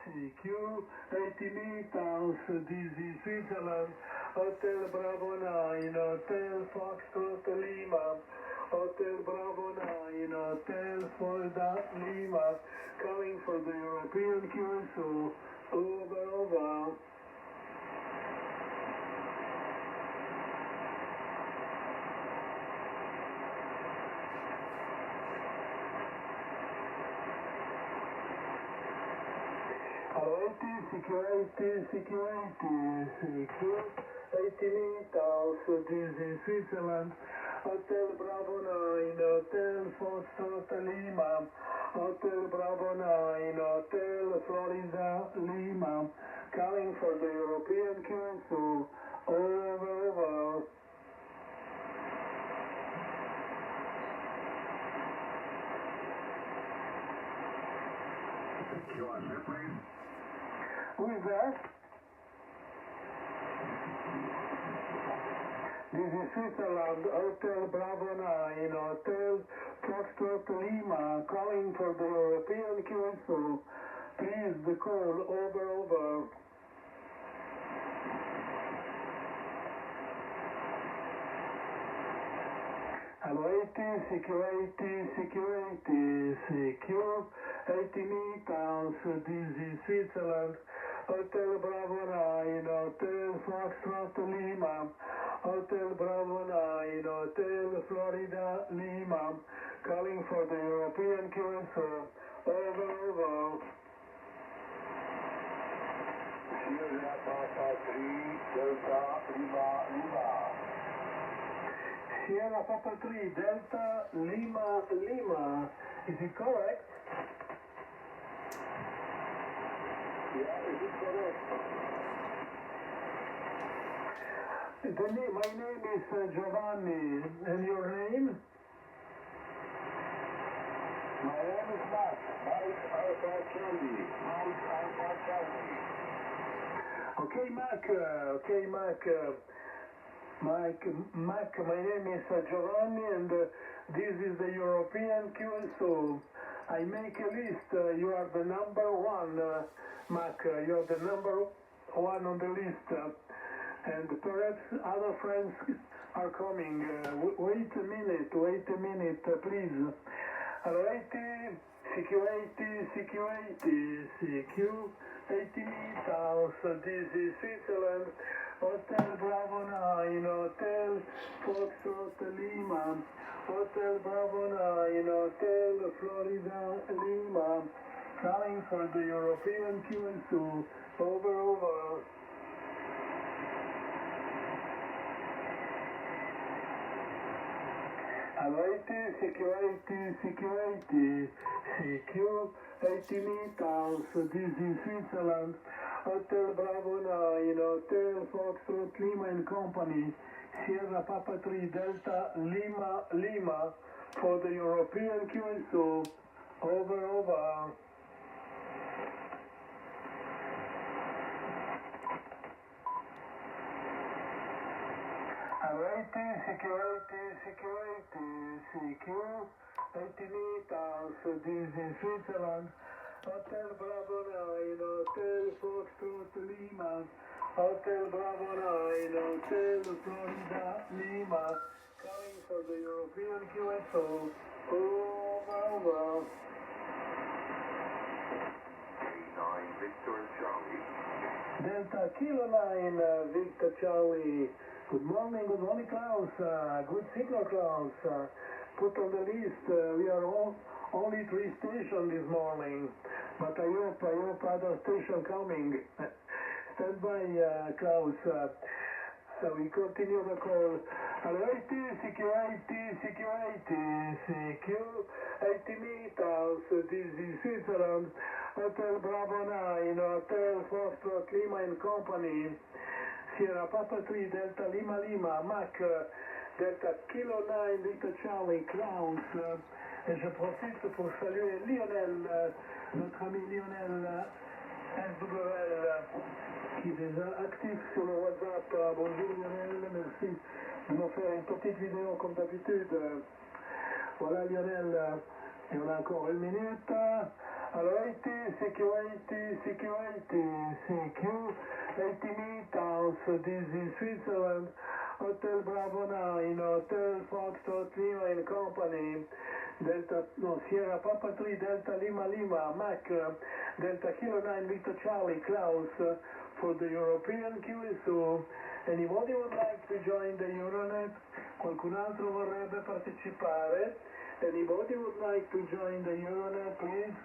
CQ 80 meters, DZ Switzerland, Hotel Bravo 9, Hotel Foxtrot Lima, Hotel Bravo 9, Hotel Florida Lima, calling for the European QSO, over. CQ80, CQ 80 meters, this is Switzerland, Hotel Bravo 9, Hotel Foxtrot Lima, Hotel Bravo 9, Hotel Florida Lima, calling for the European QSO, over. Who is that? This is Switzerland, Hotel Bravo 9, Hotel Foxtrot Lima, calling for the European QSO. Please, the call, over. Hello, CQ80, CQ 80 meters, this is Switzerland, Hotel Bravo 9, Hotel Foxtrot Lima, Hotel Bravo 9, Hotel Florida Lima, calling for the European QSO, over. Sierra Papa 3, Delta Lima. Sierra Papa 3, Delta Lima, is it correct? Yeah, is it correct? My name is Giovanni, and your name? My name is Mike Alpha Charlie. Okay, Mac, my name is Giovanni, and this is the European QSO. I make a list. You are the number one, Mac. You are the number one on the list. And perhaps other friends are coming. Wait a minute, please. Alrighty, CQ 80 meters, this is Switzerland, Hotel Bravo 9, Hotel Foxtrot Lima, Hotel Bravo 9, Hotel Florida Lima, calling for the European QSO, over. Alrighty, CQ 80 meters, this is Switzerland, Hotel Bravo 9, Hotel Foxtrot Lima and Company, Sierra Papa 3, Delta Lima, for the European QSO, over. Alrighty, CQ 80 meters, this is Switzerland, Hotel Bravo 9, Hotel Foxtrot Lima, Hotel Bravo 9, Hotel Florida Lima, calling for the European QSO, over. 9 Victor Charlie. Delta Kilo 9, Victor Charlie. Good morning, Klaus. Good signal, Klaus. Put on the list. We are only 3 stations this morning, but I hope other station coming. Stand by, Klaus. We continue the call. Alrighty, CQ 80 meters, this is Switzerland, Hotel Bravo 9, Hotel Foxtrot Lima and Company, Sierra Papa 3, Delta Lima, Mac, Delta Kilo 9, Victor Charlie, Klaus, et je profite pour saluer Lionel, notre ami Lionel SWL, qui est déjà actif sur le WhatsApp. Bonjour Lionel, merci de nous faire une petite vidéo comme d'habitude. Voilà Lionel, et on a encore 1 minute. Alors, CQ80 meters, this is Switzerland, Hotel Bravo 9, Hotel Foxtrot Lima and Company, Sierra Papa 3, Delta Lima Lima, Mac, Delta Kilo 9, Victor Charlie, Klaus, for the European QSO. Anybody would like to join the Euronet? Qualcun altro vorrebbe partecipare? Anybody would like to join the Euronet, please?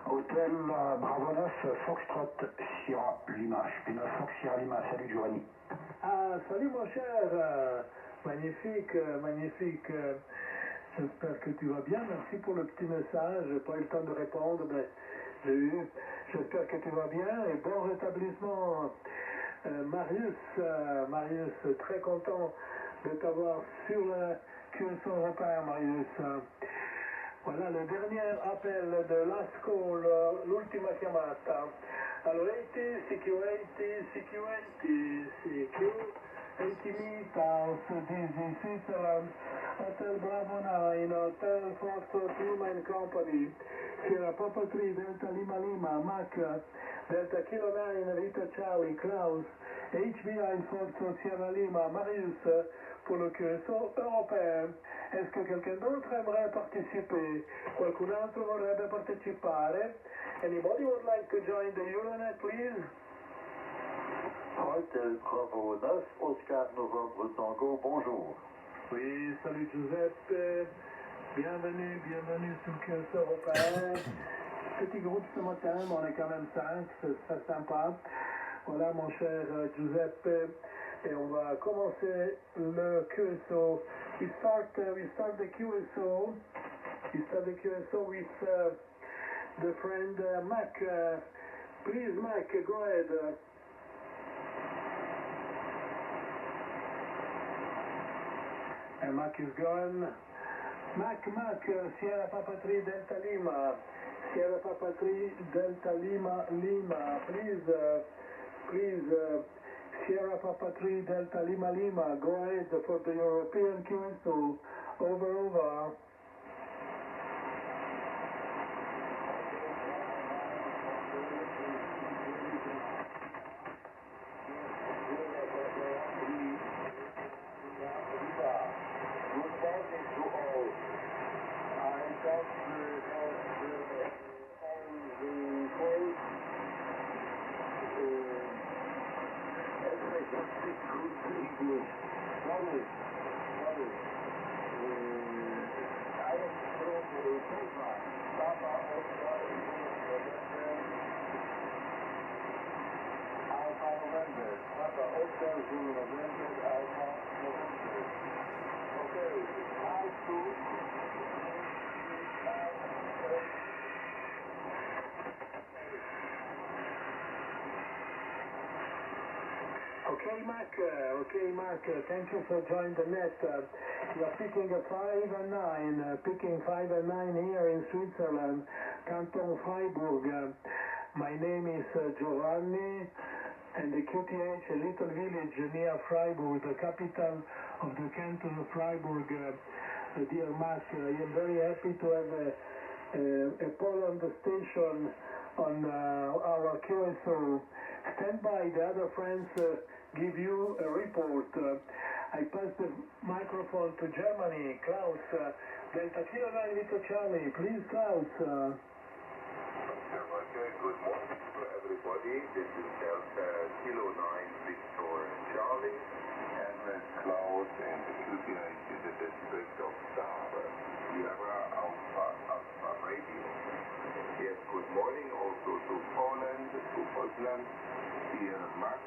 Hôtel Bravo 9, Foxtrot Sierra Lima. Je suis 9 Fox Sierra Lima. Salut Giovanni. Ah, salut mon cher. Magnifique, magnifique. J'espère que tu vas bien. Merci pour le petit message. J'ai pas eu le temps de répondre, mais j'ai eu. J'espère que tu vas bien et bon rétablissement. Marius, très content de t'avoir sur le QSO européen, Marius. Voilà le dernier appel de last call, l'ultima chiamata. Allora, CQ80 meters, this is Switzerland, Hotel Bravo 9, Hotel Foxtrot Lima and Company, Sierra Papa 3, Delta Lima Lima, Mac, Delta Kilo 9, Victor Charlie, Klaus, HBI Foxtrot Sierra Lima, Marius, pour le QSO européen. Est-ce que quelqu'un d'autre aimerait participer? Qualcun altro vorrebbe partecipare? Anybody would like to join the Euronet, please? Hotel Bravo 9, Oscar Novembre Tango, bonjour. Oui, salut Giuseppe. Bienvenue sur le QSO européen. Petit groupe ce matin, mais on est quand même 5, c'est sympa. Voilà mon cher Giuseppe. Et on va commencer le QSO. We start the QSO. We start the QSO with the friend Mac. Please, Mac, go ahead. And Mac is going. Mac, Sierra Papa 3 Delta Lima. Sierra Papa 3 Delta Lima. Please. Sierra Papa 3 Delta Lima Lima, go ahead for the European QSO. Over. Okay, Mark, thank you for joining the net. You are picking a 5 and 9, picking 5 and 9 here in Switzerland, Canton Freiburg. My name is Giovanni, and the QTH, a little village near Freiburg, the capital of the canton of Freiburg. Dear Mark, I am very happy to have a poll on the station on our QSO. Stand by, the other friends give you a report. I pass the microphone to Germany. Klaus, Delta Kilo 9 Victor Charlie. Please, Klaus. Okay, good morning to everybody. This is Delta Kilo 9 Victor Charlie, and Klaus and the QTH in the district of Sahara. Sierra Alpha Radio. Yes, good morning also to Poland, to Poznań, Sierra Mac,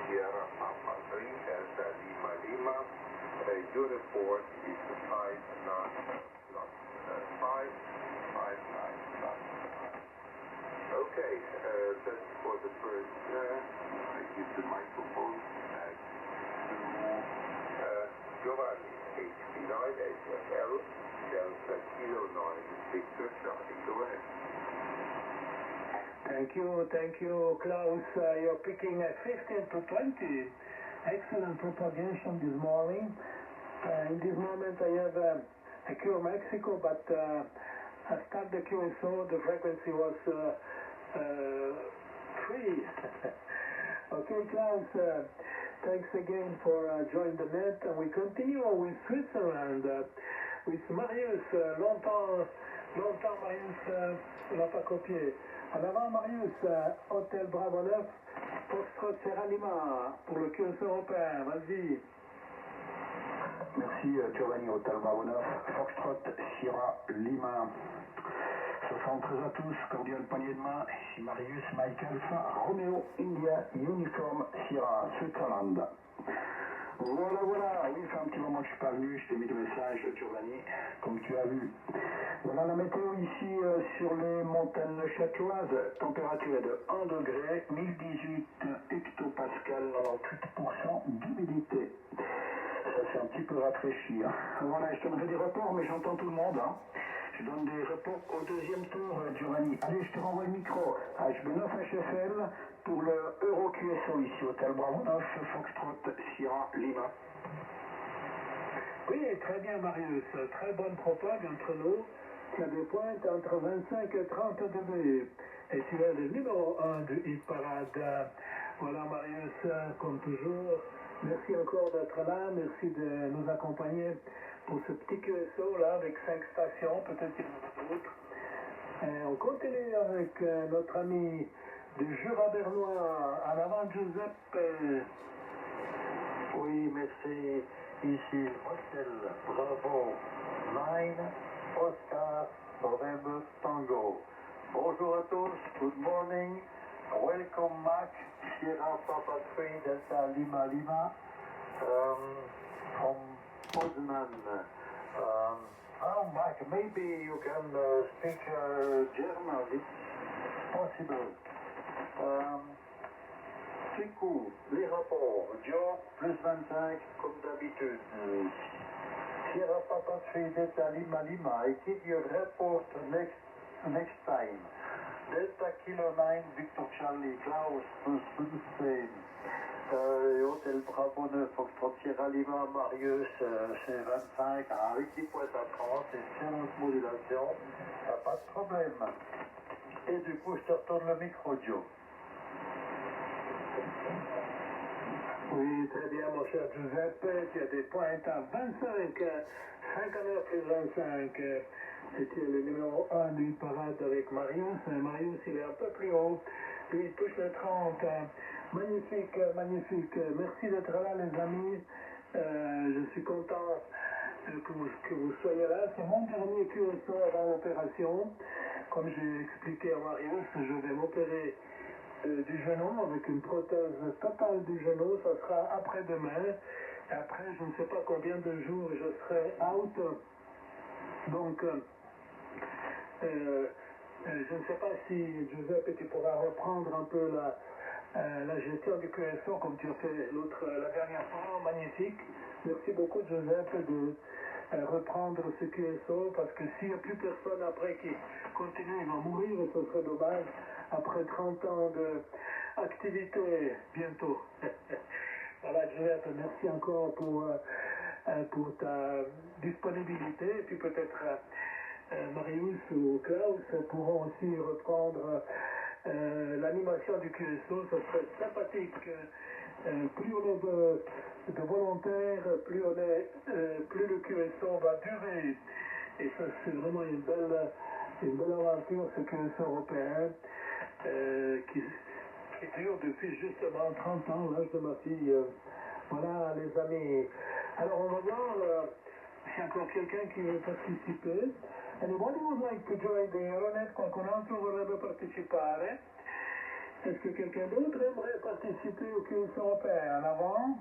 Sierra Papa 3, Delta Lima Lima. Your report is 59 plus 5, 59 plus 5. Okay, that's for the first. I give the microphone to Giovanni, HP9 HFL, Delta Kilo 9 Victor Charlie. Go ahead. Thank you, Klaus. You're picking 15 to 20. Excellent propagation this morning. In this moment I have a Cure Mexico, but I start the QSO, the frequency was 3. Okay, Klaus, thanks again for joining the net. And we continue with Switzerland, with Marius. Longtemps Marius l'a pas copié. En avant, Marius, Hôtel Bravo 9, Foxtrot Sierra Lima, pour le QSO européen. Vas-y. Merci Giovanni, Hôtel Bravo 9, Foxtrot Sierra Lima. 73 à tous, cordial poignée de main, ici Marius, Mike Alpha, Romeo, India, Uniform, Sierra, Switzerland. Voilà, oui, ça fait un petit moment que je suis pas venu, je t'ai mis le message, Giovanni, comme tu as vu. Voilà la météo ici sur les montagnes châteloises, température est de 1 degré, 1018 hectopascal, 98% d'humidité. Ça c'est un petit peu rafraîchi. Hein. Voilà, je donnerai des reports, mais j'entends tout le monde. Hein. Je donne des reports au deuxième tour, Giovanni. Allez, je te renvoie le micro. HB9HFL pour le Euro QSO ici, Hôtel Bravo 9, Foxtrot, Sierra, Lima. Oui, très bien, Marius. Très bonne propague entre nous. Tu as des pointes entre 25 et 30 degrés. Et tu es le numéro 1 du hit parade. Voilà, Marius, comme toujours. Merci encore d'être là. Merci de nous accompagner pour ce petit QSO là avec 5 stations, peut-être qu'il y en a d'autres. On continue avec notre ami du Jura bernois. En avant, Giuseppe. Oui, merci. Ici, Hôtel Bravo 9, Oscar, November Tango. Bonjour à tous, good morning, welcome back, Sierra Papa 3 Delta Lima Lima, from Poznan. I'm back, maybe you can speak German, it's possible. C'est cool. Les rapports. Joe, plus 25, comme d'habitude. Sierra Papa 3 Delta Lima Lima. I keep your report next time. Delta Kilo 9, Victor Charlie, Klaus, plus the same. Hôtel Bravo 9, Foxtrot Sierra Lima, Marius, c'est 25, avec 10 points à 30, c'est excellente modulation, pas de problème. Et du coup, je te retourne le micro, Joe. Oui, très bien, mon cher Giuseppe. Tu as des pointes à 25, 59 plus 25. Et tu es le numéro 1 du parade avec Marius. Marius, il est un peu plus haut. Lui, il touche le 30. Magnifique, magnifique. Merci d'être là, les amis. Je suis content que vous soyez là. C'est mon dernier QSO avant l'opération. Comme j'ai expliqué à Marius, je vais m'opérer du genou avec une prothèse totale du genou. Ça sera après-demain. Et après, je ne sais pas combien de jours je serai out. Donc, je ne sais pas si, Giuseppe, tu pourras reprendre un peu la gestion du QSO comme tu as fait la dernière fois. Magnifique. Merci beaucoup, Giuseppe, de reprendre ce QSO, parce que s'il n'y a plus personne après qui continue, il va mourir, et ce serait dommage après 30 ans d'activité bientôt. Voilà, Giuseppe, merci encore pour ta disponibilité, et puis peut-être Marius ou Klaus pourront aussi reprendre l'animation du QSO. Ce serait sympathique. Plus on est de volontaires, plus le QSO va durer. Et ça, c'est vraiment une belle aventure, ce QSO européen, qui dure depuis justement 30 ans, l'âge de ma fille. Voilà, les amis. Alors, on va voir s'il y a encore quelqu'un qui veut participer. Anybody would like to join the Euronet? Qualcun altro vorrebbe partecipare? Est-ce que quelqu'un d'autre aimerait participer au QSO européen? En avant?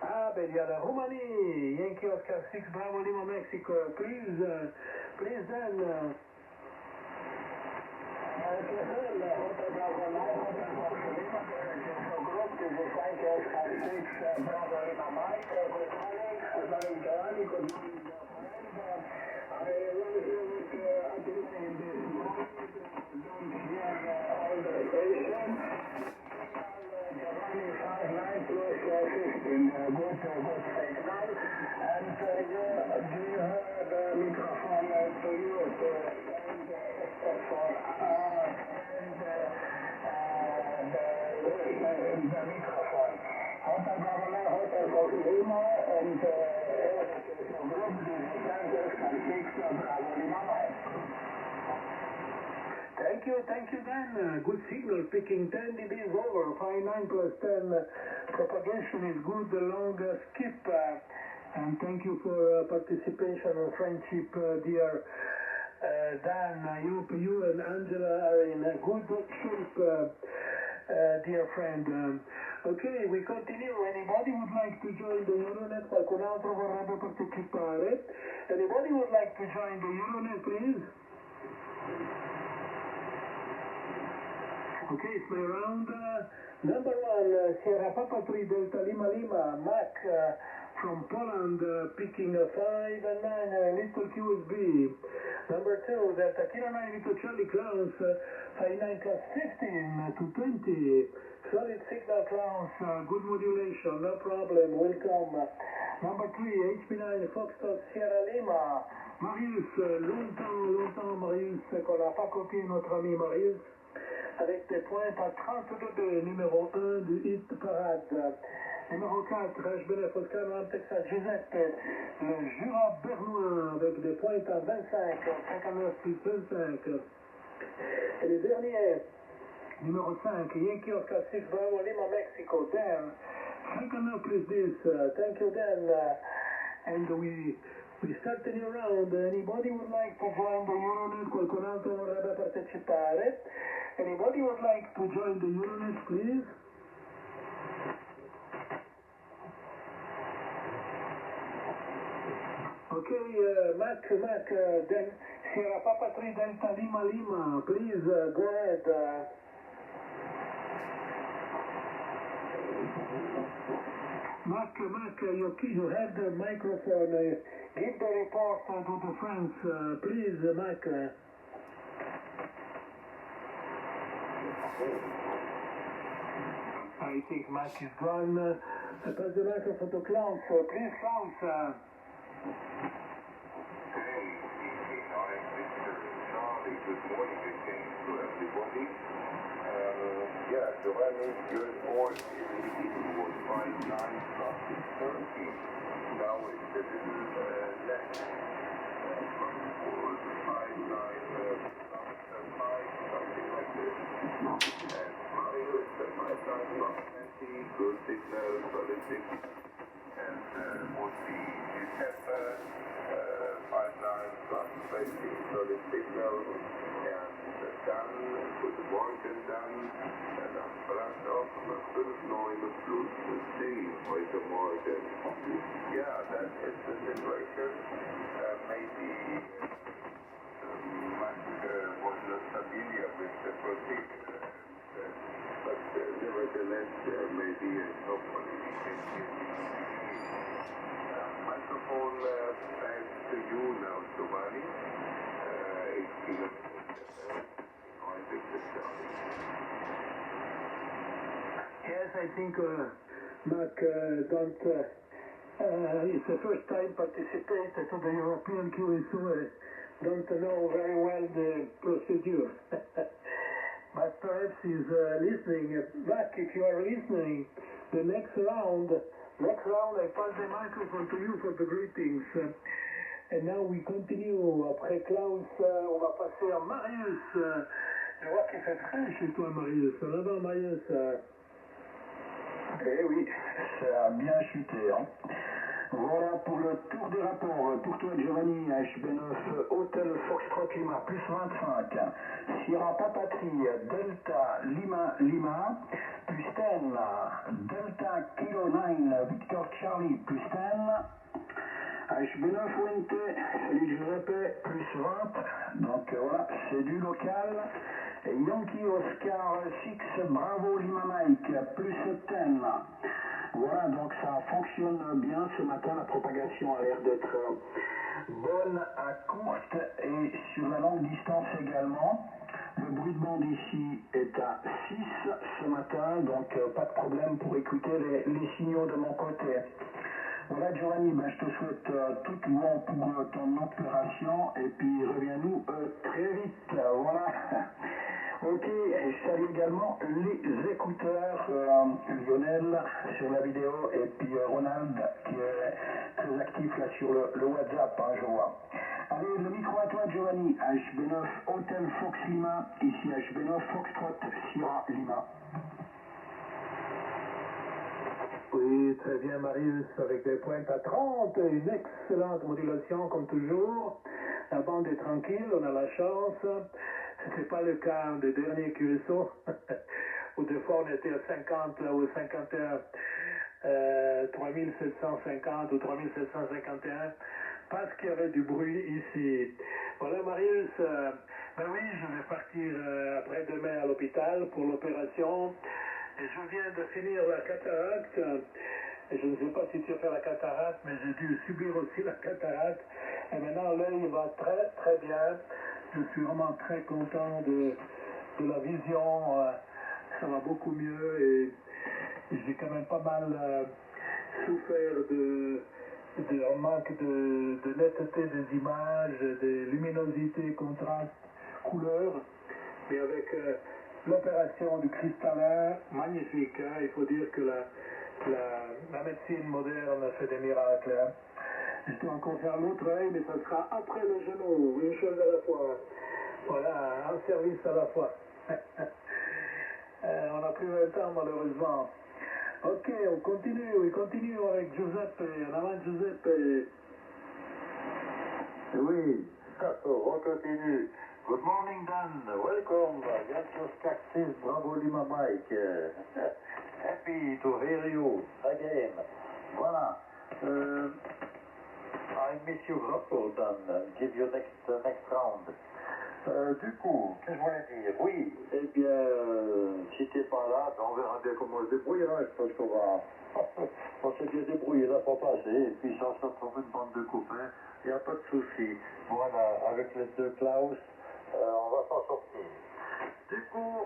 Ah, ben il y a la Roumanie. Yankee Oscar 6, Bravo Lima, Mexico. Please then. Thank you, Dan. Good signal, picking 10 dBs over, 5.9 plus 10. Propagation is good, long skip. And thank you for participation and friendship, dear Dan. I hope you and Angela are in a good shape, dear friend. Ok, we continue. Anybody would like to join the Euronet? Qualcun altro vorrebbe partecipare? Anybody would like to join the Euronet, please? Okay, it's my round. Number 1, Sierra Papa 3 Delta Lima Lima, Mac from Poland, picking 5 and 9, little QSB. Number 2, Delta Kilo 9 little Charlie Clowns, 5.9 plus 15 to 20. Solid signal Clowns, good modulation, no problem, welcome. Number 3, HP9 Foxtrot Sierra Lima. Marius, longtemps Marius, qu'on n'a pas copié notre ami Marius. Avec des pointes à 32, numéro 1 du hit parade. Numéro 4, HBNF Oscar Noam Texas Giuseppe, le Jura bernois avec des pointes à 25, 59 plus 25. Et le dernier, numéro 5, Yankee Oscar 6 Bravo Lima Mexico, Dan, 59 plus 10. Thank you, Dan. And we start a new round. Anybody would like to join the Euronet? Qualcun altro vorrebbe partecipare? Anybody would like to join the Euronet, please? Okay, Mac, then Sierra Papa 3 Delta Lima Lima, please go ahead. Mac, you have the microphone. Give the report to the friends, please, Mac. I think Mac is gone. I pass the microphone to Klaus. Please, Klaus. Charlie, good morning again to everybody. Giovanni, your score was 5.9 plus 13. Now it's a little less. Was 5.9 plus 5, something like this. And Mario is 5.9 plus 20, good signal, solid signal. And would be Giuseppe, 5.9 plus 20, solid signal. And Dan, good morning, Dan. And I'm brand off 5.9 plus 10, heute Morgen. Yeah, that is the situation. Maybe Mac was not familiar with the procedure. But nevertheless, maybe hopefully we can hear the microphone back to you now, Giovanni. 8 kilometers on Victor Charlie. Yes, I think Mac it's the first time participate to the European QSO. Don't know very well the procedure. But perhaps he's listening. Mac, if you are listening, the next round I pass the microphone to you for the greetings. And now we continue. Après Klaus, on va passer à Marius. Je vois qu'il fait frais chez toi, Marius. Là-bas, Marius. Eh oui, ça a bien chuté. Hein. Voilà pour le tour des rapports. Pour toi, Giovanni, HB9, Hotel Foxtrot Lima, plus 25. Sierra Papatri, Delta Lima Lima, plus 10. Delta Kilo 9, Victor Charlie, plus 10. HB9 ONT, celui que je répète, plus 20. Donc voilà, c'est du local. Et Yankee Oscar 6, Bravo Lima Mike, plus 10. Voilà, donc ça fonctionne bien ce matin. La propagation a l'air d'être bonne à courte et sur la longue distance également. Le bruit de bande ici est à 6 ce matin, donc pas de problème pour écouter les signaux de mon côté. Voilà Giovanni, ben, je te souhaite tout bon pour ton opération et puis reviens-nous très vite. Voilà. Ok, je salue également les écouteurs Lionel sur la vidéo et puis Ronald qui est très actif là sur le WhatsApp, hein, je vois. Allez, le micro à toi Giovanni, HB9 Hotel Fox Lima, ici HB9 Foxtrot Sierra Lima. Oui, très bien Marius, avec des pointes à 30, une excellente modulation comme toujours. La bande est tranquille, on a la chance. Ce n'est pas le cas des derniers QSO, où des fois on était à 50 ou 51, 3750 ou 3751, parce qu'il y avait du bruit ici. Voilà Marius, ben oui, je vais partir après-demain à l'hôpital pour l'opération. Et je viens de finir la cataracte. Et je ne sais pas si tu as fait la cataracte, mais j'ai dû subir aussi la cataracte. Et maintenant, l'œil va très, très bien. Je suis vraiment très content de la vision. Ça va beaucoup mieux. Et j'ai quand même pas mal souffert d'un manque de netteté des images, de luminosité, contraste, couleur. Mais avec l'opération du cristallin, magnifique, hein. Il faut dire que la médecine moderne fait des miracles. Hein. Je dois encore faire l'autre œil, mais ça sera après le genou, une chose à la fois. Voilà, un service à la fois. On a pris le temps malheureusement. Ok, on continue avec Giuseppe. En avant Giuseppe. Oui, on continue. Good morning, Dan. Welcome. Yankee Cactus, Bravo Lima Mike. Happy to hear you again. Voilà. I miss you, Grapple, Dan. Give you next round. Du coup, qu'est-ce que je voulais dire? Oui, eh bien, si t'es pas là, ben on verra bien comment on se débrouillera. Je pense qu'on va... on s'est bien débrouillé là pour passer. Et puis, ça se retrouve une bande de copains. Il n'y a pas de souci. Voilà, avec les deux Klaus, on va s'en sortir. Du coup,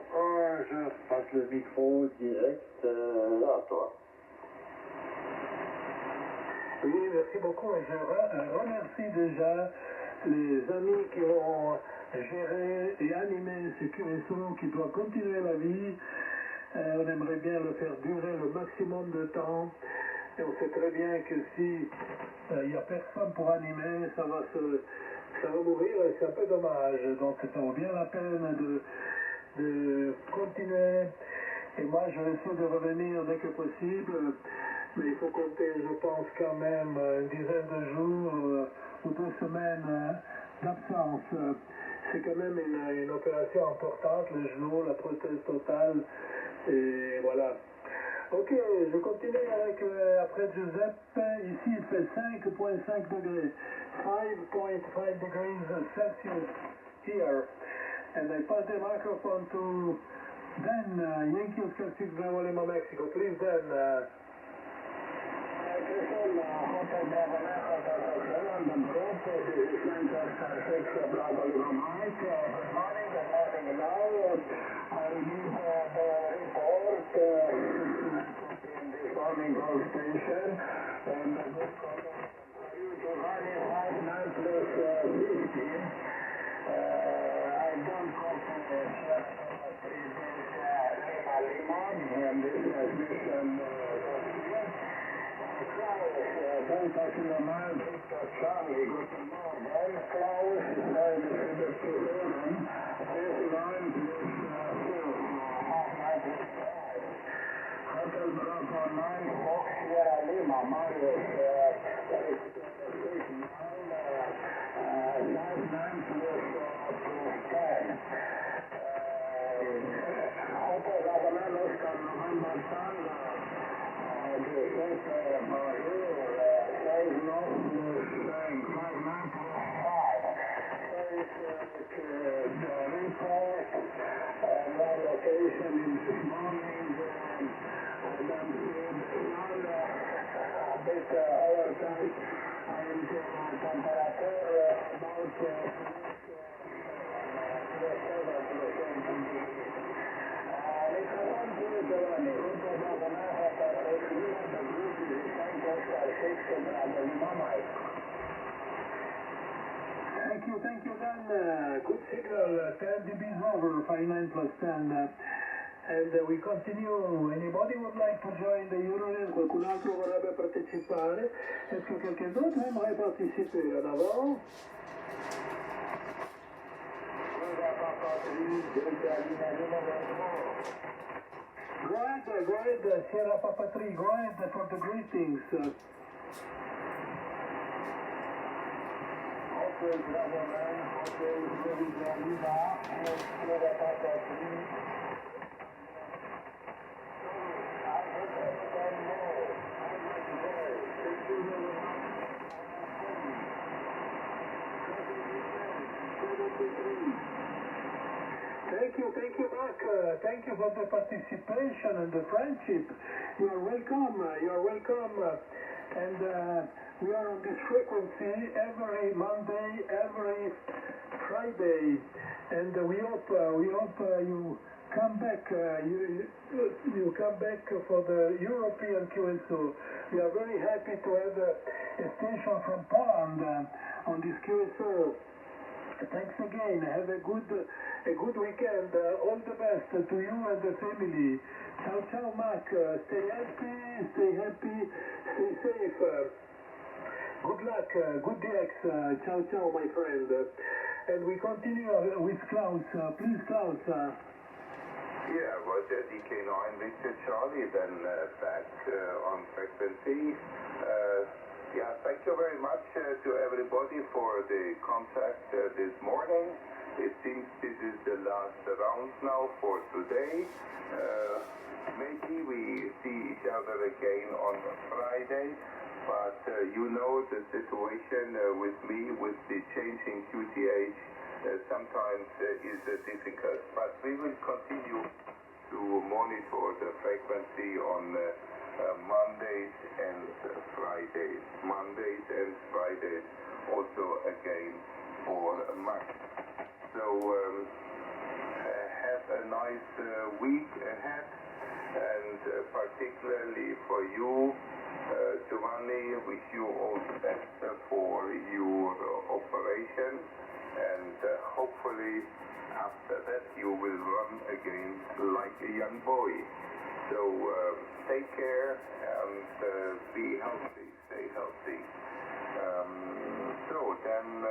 je passe le micro direct à toi. Oui, merci beaucoup. Et je remercie déjà les amis qui ont géré et animé ce QSO qui doit continuer la vie. On aimerait bien le faire durer le maximum de temps. Et on sait très bien que si il n'y a personne pour animer, ça va mourir et c'est un peu dommage. Donc ça vaut bien la peine de continuer. Et moi, je vais essayer de revenir dès que possible. Mais il faut compter, je pense, quand même une dizaine de jours ou 2 semaines d'absence. C'est quand même une opération importante, le genou, la prothèse totale. Et voilà. Ok, je continue avec, après Giuseppe. Ici, il fait 5,5 degrés. 5.5 degrees Celsius here. And I pass the microphone to Dan, Yankee Oscar 6 Bravo Lima, Mexico. Please, Dan. Hotel Bravo London Group, this is Yankee Oscar 6 Bravo Lima Mike. Good morning now. I need the report in this morning Gold Station. And the good comment for you, Giovanni, 5 plus 50. I don't copy the 3 days Lima, and this transmission Delta Kilo Victor Charlie, guten Morgen. Klaus is going to the Sudan. This line is Hotel Bravo 9, Fox Sierra Lima, Marius, 99 plus 10. Hotel Bravo 9, Oscar November Tango. Giuseppe Mario, 5 North plus 59 plus 5. So it's the report, my location in this morning, Adam Signal, a bit overtime, and temperature about plus 7 plus 8. Thank you, Dan. Good signal. 10 dB over, 59 plus 10. And we continue. Anybody would like to join the Eurorail? Qualcun altro vorrebbe partecipare? Est-ce que quelqu'un d'autre aimerait participer? En avant. Go ahead, Sierra Papa 3, go ahead for the greetings. Okay, Bravo 9, okay, Florida Lima, and Sierra Papa 3. Thank you, Mark. Thank you for the participation and the friendship. You are welcome. And we are on this frequency every Monday, every Friday. And we hope you come back. You come back for the European QSO. We are very happy to have a station from Poland on this QSO. Thanks again. Have a good weekend. All the best to you and the family. Ciao, Mark. Stay happy, stay safe. Good luck, good DX. Ciao, my friend. And we continue with Klaus. Please, Klaus. Yeah, Roger, DK9, Victor Charlie, then back on frequency. Yeah, thank you very much to everybody for the contact this morning. It seems this is the last round now for today. Maybe we see each other again on Friday, but you know the situation with me, with the changing QTH, sometimes is difficult. But we will continue to monitor the frequency on Mondays and Fridays. Also again for Max. So have a nice week ahead, and particularly for you, Giovanni, wish you all the best for your operation, and hopefully after that you will run again like a young boy. So take care and be healthy, stay healthy. So then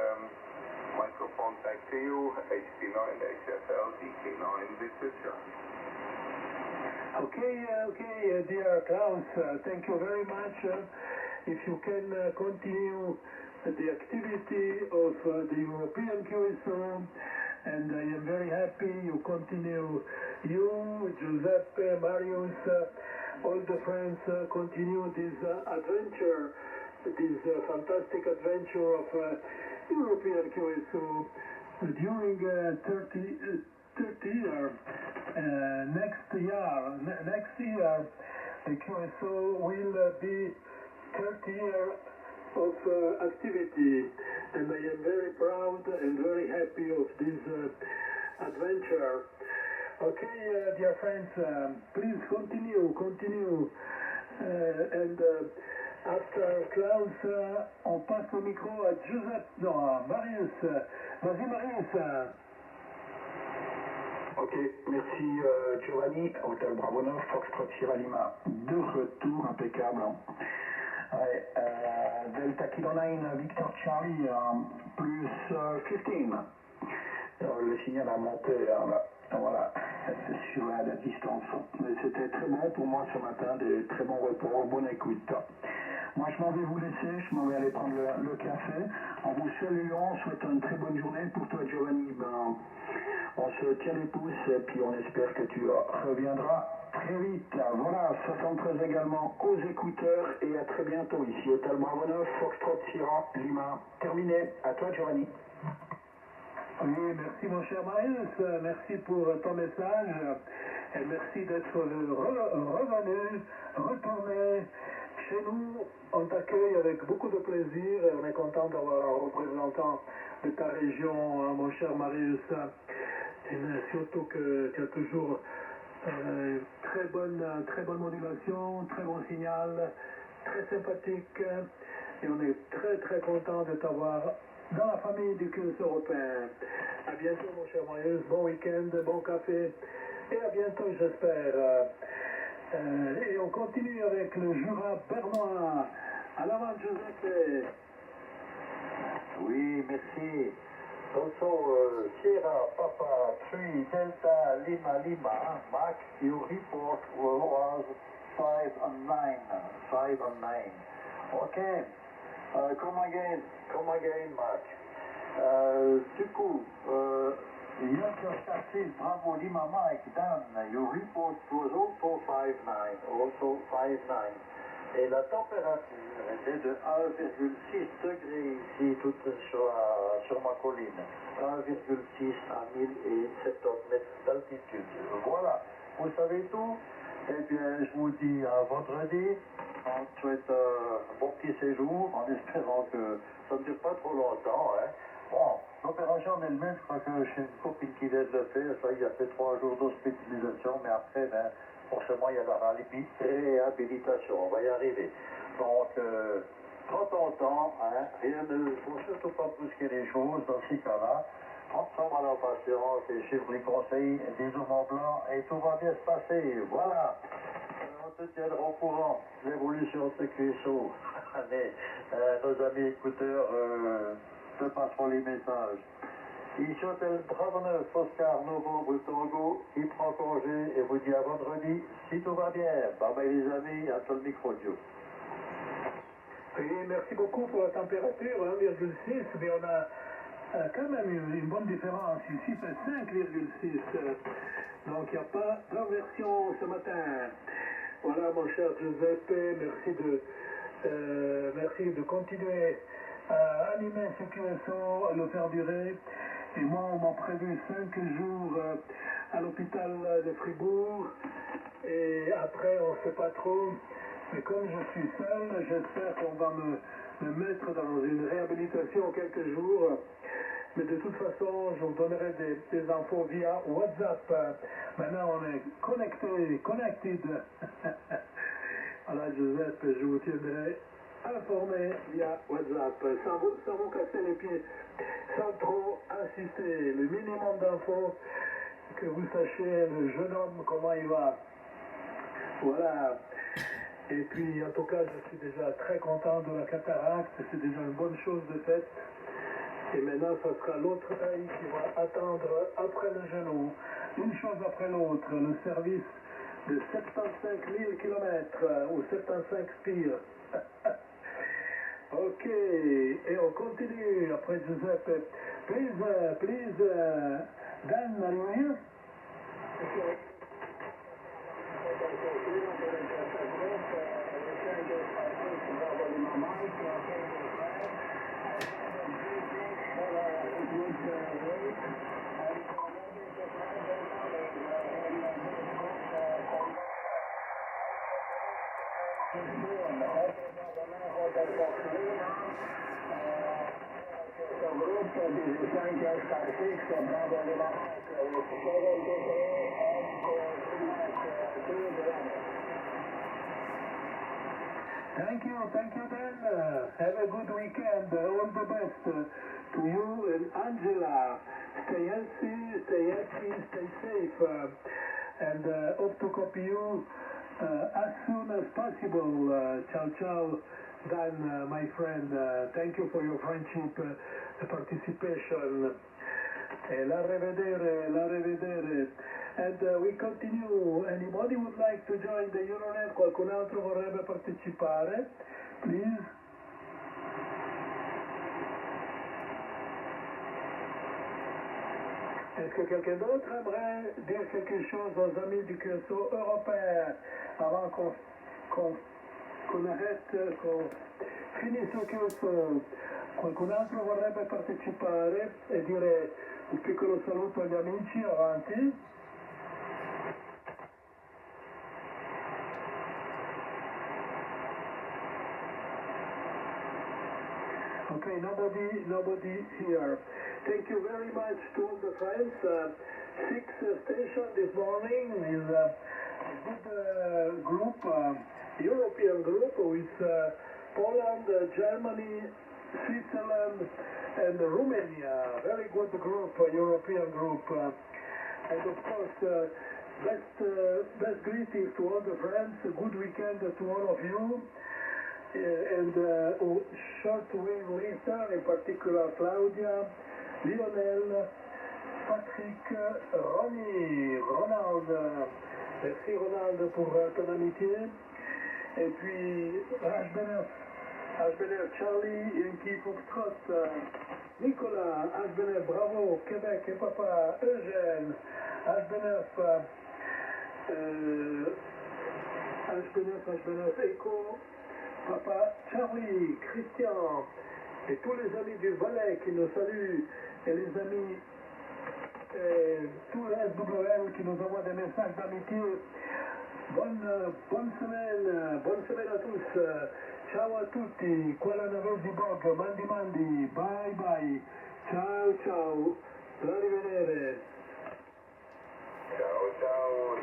microphone back to you, HP9, XFL, DK9, Victor Charlie. Okay, dear Klaus, thank you very much. If you can continue the activity of the European QSO, and I am very happy you continue, you, Giuseppe, Marius, all the friends continue this adventure, this fantastic adventure of European QSO during 30 years. Next year, the QSO will be 30 years of activity, and I am very proud and very happy of this adventure. Okay, dear friends, please continue, and after Klaus, on passe le micro à Marius. Vas-y, Marius. Ok, merci Giovanni, Hotel Bravo 9, Foxtrot Sierra Lima, de retour, impeccable. Ouais, Delta Kilo 9, Victor Charlie, plus 15. Le signal a monté, voilà, c'est sur la distance. Mais c'était très bon pour moi ce matin, des très bons reports, bonne écoute. Moi je m'en vais vous laisser, je m'en vais aller prendre le café. En vous saluant, on souhaite une très bonne journée pour toi Giovanni. On se tient les pouces et puis on espère que tu reviendras très vite. Voilà, 73 également aux écouteurs et à très bientôt ici Hotel Bravo 9, Foxtrot Sierra Lima. Terminé, à toi Giovanni. Oui, merci mon cher Marius, merci pour ton message et merci d'être revenu, retourné chez nous. On t'accueille avec beaucoup de plaisir et on est content d'avoir un représentant de ta région, mon cher Marius. Et surtout que tu as toujours très bonne modulation, très bon signal, très sympathique et on est très très content de t'avoir dans la famille du QS européen. À bientôt mon cher Marius, bon week-end, bon café et à bientôt j'espère. Et on continue avec le Jura bernois. À l'avant Giuseppe. Oui, merci. Also, Sierra Papa 3 Delta Lima Lima, Max, your report was 5 and 9. 5 and 9. Okay, come again, Max. Du coup, Yankee Cassis, Bravo Lima Mike, Dan, your report was also 5-9, also 5-9. Et la température était de 1,6 degrés ici, tout sur ma colline. 1,6 à 1070 mètres d'altitude. Voilà, vous savez tout. Eh bien, je vous dis à vendredi. On te souhaite un bon petit séjour, en espérant que ça ne dure pas trop longtemps. Hein. Bon, l'opération en elle-même, je crois que j'ai une copine qui vient de le faire. Ça, il a fait 3 jours d'hospitalisation, mais après, ben, forcément, il y a la réhabilitation. On va y arriver. Donc, prends ton temps, hein. Rien ne faut surtout pas brusquer les choses dans ces cas-là. Prends ton mal en patience et suivre les conseils des hommes blancs et tout va bien se passer. Voilà. On te tiendra au courant de l'évolution de ce QSO. Allez, nos amis écouteurs te passeront les messages. Ici Hôtel Braveneux, Oscar, Novembre, Tango, qui prend congé et vous dit à vendredi si tout va bien. Bye bye les amis, à toi le micro Dieu. Oui, merci beaucoup pour la température, 1,6, mais on a quand même une bonne différence. Ici, c'est 5,6. Donc, il n'y a pas d'inversion ce matin. Voilà, mon cher Giuseppe, merci de continuer à animer ce QSO, à le faire durer. Et moi, on m'a prévu 5 jours à l'hôpital de Fribourg. Et après, on ne sait pas trop. Mais comme je suis seul, j'espère qu'on va me mettre dans une réhabilitation quelques jours. Mais de toute façon, je vous donnerai des infos via WhatsApp. Maintenant, on est connected. Voilà, Joseph, je vous tiendrai informé via WhatsApp, sans vous casser les pieds, sans trop insister. Le minimum d'infos, que vous sachiez le jeune homme, comment il va. Voilà. Et puis, en tout cas, je suis déjà très content de la cataracte. C'est déjà une bonne chose de faite. Et maintenant, ça sera l'autre œil qui va attendre après le genou. Une chose après l'autre, le service de 75 000 km ou 75 spires. Ok, et on continue après Giuseppe. Please, Dan, are you here? Thank you, Dan. Have a good weekend. All the best to you and Angela. Stay healthy, stay safe. And hope to copy you as soon as possible. Ciao, ciao, Dan, my friend. Thank you for your friendship, participation. La rivedere. And we continue. Anybody would like to join the Euronet? Qualcun altro vorrebbe partecipare? Please. Est-ce que quelqu'un d'autre aimerait dire quelque chose aux amis du QSO européen avant qu'on arrête, qu'on finisse le QSO? Qualcun altro vorrebbe partecipare e dire un piccolo saluto agli amici avanti? Okay, nobody here. Thank you very much to all the friends. 6 station this morning is a good group. European group with Poland, Germany, Switzerland, and Romania. Very good group, European group. And of course, best greetings to all the friends. A good weekend to all of you. And short wave listener, in particular Claudia, Lionel, Patrick, Ronnie, Ronald. Merci Ronald pour ton amitié. Et puis HBNF Charlie, Yankee Foxtrot, Nicolas, HBNF Bravo, Québec et Papa, Eugène, HBNF Echo, Papa Charlie, Christian, et tous les amis du Valais qui nous saluent, et les amis, tous les SWL qui nous envoient des messages d'amitié. Bonne semaine à tous. Ciao a tutti. Quella Navelsi Bog, mandi, bye. Ciao. Arrivedere. Ciao.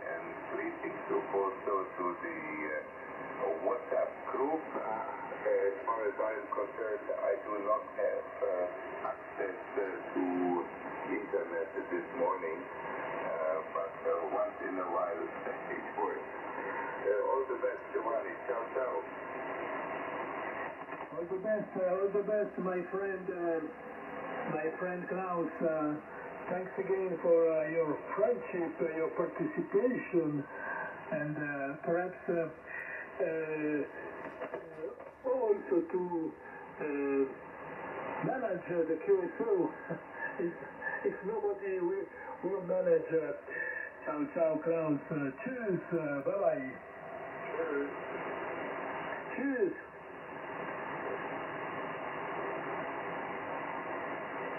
And greetings also to the WhatsApp group. As far as I am concerned, I do not have access to internet this morning, but once in a while it works. All the best, Giovanni. Ciao. All the best, my friend Klaus. Thanks again for your friendship, your participation, and perhaps also to manage the QSO. if nobody will manage. Ciao, Klaus. Cheers. Bye-bye. Cheers. Cheers.